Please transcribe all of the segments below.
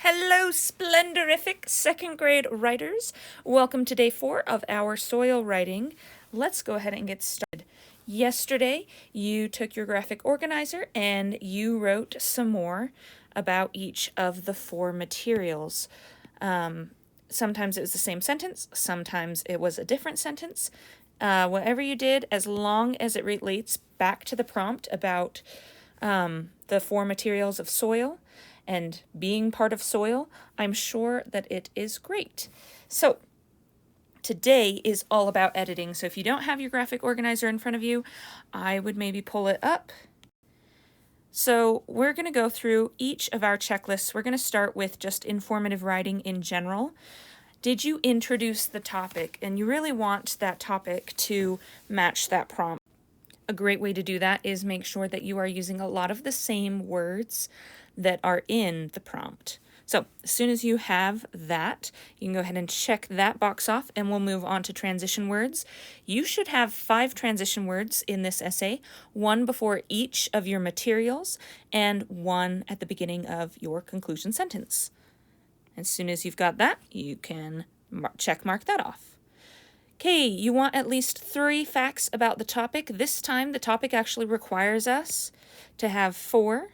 Hello, splendorific second grade writers. Welcome to day 4 of our soil writing. Let's go ahead and get started. Yesterday, you took your graphic organizer and you wrote some more about each of the 4 materials. Sometimes it was the same sentence, sometimes it was a different sentence. Whatever you did, as long as it relates back to the prompt about the 4 materials of soil and being part of soil, I'm sure that it is great. So today is all about editing. So if you don't have your graphic organizer in front of you, I would maybe pull it up. So we're going to go through each of our checklists. We're going to start with just informative writing in general. Did you introduce the topic? And you really want that topic to match that prompt. A great way to do that is make sure that you are using a lot of the same words that are in the prompt. So as soon as you have that, you can go ahead and check that box off and we'll move on to transition words. You should have 5 transition words in this essay, 1 before each of your materials and 1 at the beginning of your conclusion sentence. As soon as you've got that, you can check mark that off. Okay, you want at least 3 facts about the topic. This time the topic actually requires us to have 4.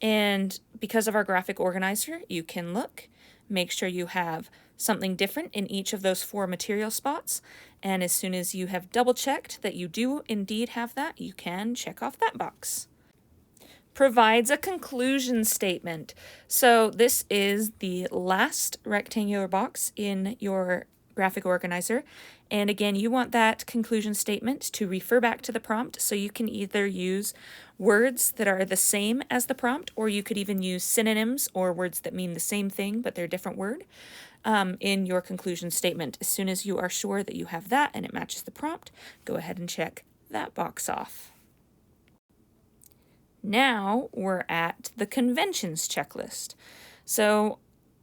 And because of our graphic organizer, you can look, make sure you have something different in each of those 4 material spots. And as soon as you have double checked that you do indeed have that, you can check off that box. Provides a conclusion statement. So this is the last rectangular box in your graphic organizer. And again, you want that conclusion statement to refer back to the prompt, so you can either use words that are the same as the prompt, or you could even use synonyms or words that mean the same thing but they're a different word in your conclusion statement. As soon as you are sure that you have that and it matches the prompt, go ahead and check that box off. Now we're at the conventions checklist. So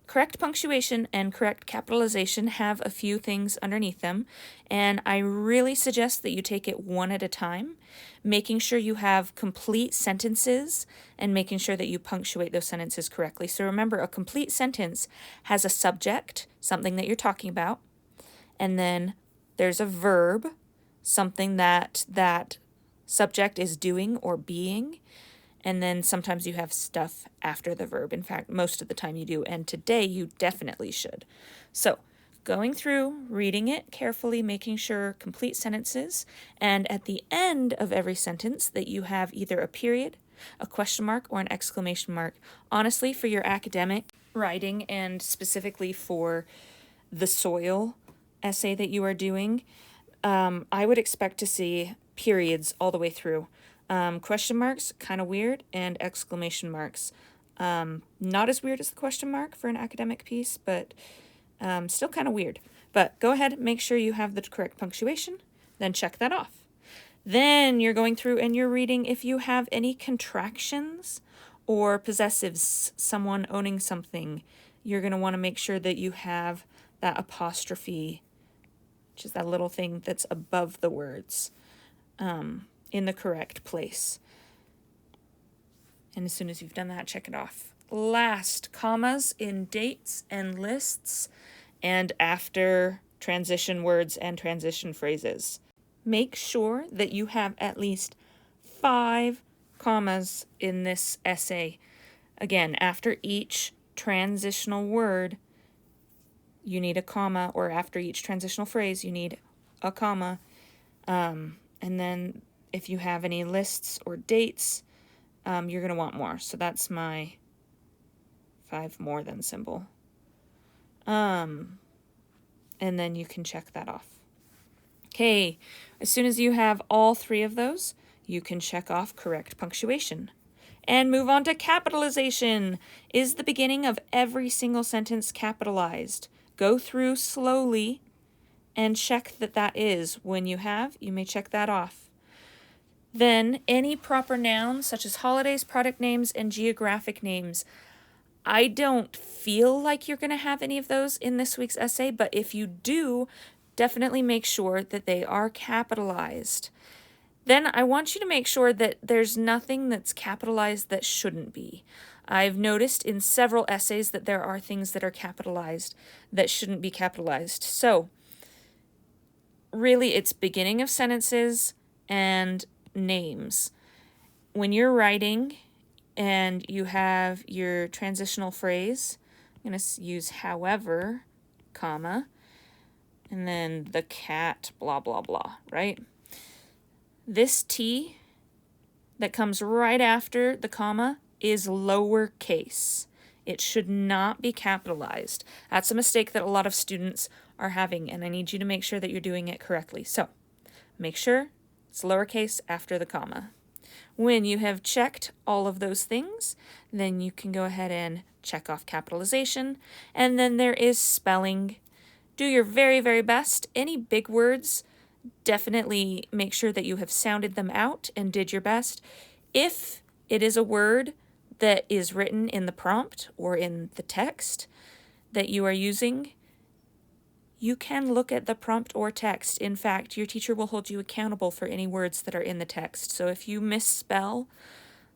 correct punctuation and correct capitalization have a few things underneath them, and I really suggest that you take it one at a time, making sure you have complete sentences and making sure that you punctuate those sentences correctly. So remember, a complete sentence has a subject, something that you're talking about, and then there's a verb, something that that subject is doing or being, and then sometimes you have stuff after the verb. In fact, most of the time you do, and today you definitely should. So going through, reading it carefully, making sure complete sentences, and at the end of every sentence that you have either a period, a question mark, or an exclamation mark. Honestly, for your academic writing and specifically for the soil essay that you are doing, I would expect to see periods all the way through. Question marks, kind of weird, and exclamation marks. Not as weird as the question mark for an academic piece, but still kind of weird. But go ahead, make sure you have the correct punctuation, then check that off. Then you're going through and you're reading if you have any contractions or possessives, someone owning something. You're going to want to make sure that you have that apostrophe, which is that little thing that's above the words, in the correct place. And as soon as you've done that, check it off. Last, commas in dates and lists and after transition words and transition phrases. Make sure that you have at least 5 commas in this essay. Again, after each transitional word, you need a comma, or after each transitional phrase, you need a comma. And then if you have any lists or dates, you're going to want more. So that's my 5 more than symbol. And then you can check that off. Okay, as soon as you have all 3 of those, you can check off correct punctuation. And move on to capitalization. Is the beginning of every single sentence capitalized? Go through slowly and check that that is. When you have, you may check that off. Then any proper nouns such as holidays, product names, and geographic names. I don't feel like you're going to have any of those in this week's essay, but if you do, definitely make sure that they are capitalized. Then I want you to make sure that there's nothing that's capitalized that shouldn't be. I've noticed in several essays that there are things that are capitalized that shouldn't be capitalized. So really, it's beginning of sentences and names. When you're writing and you have your transitional phrase, I'm going to use however, comma, and then the cat, blah, blah, blah, right? This T that comes right after the comma is lowercase. It should not be capitalized. That's a mistake that a lot of students are having, and I need you to make sure that you're doing it correctly. So make sure it's lowercase after the comma. When you have checked all of those things, then you can go ahead and check off capitalization, and then there is spelling. Do your very, very best. Any big words, definitely make sure that you have sounded them out and did your best. If it is a word that is written in the prompt or in the text that you are using, you can look at the prompt or text. In fact, your teacher will hold you accountable for any words that are in the text. So if you misspell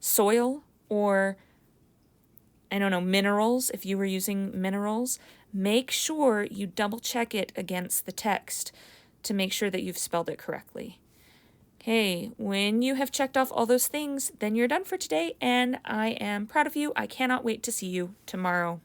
soil or, I don't know, minerals, if you were using minerals, make sure you double check it against the text to make sure that you've spelled it correctly. Okay, when you have checked off all those things, then you're done for today, and I am proud of you. I cannot wait to see you tomorrow.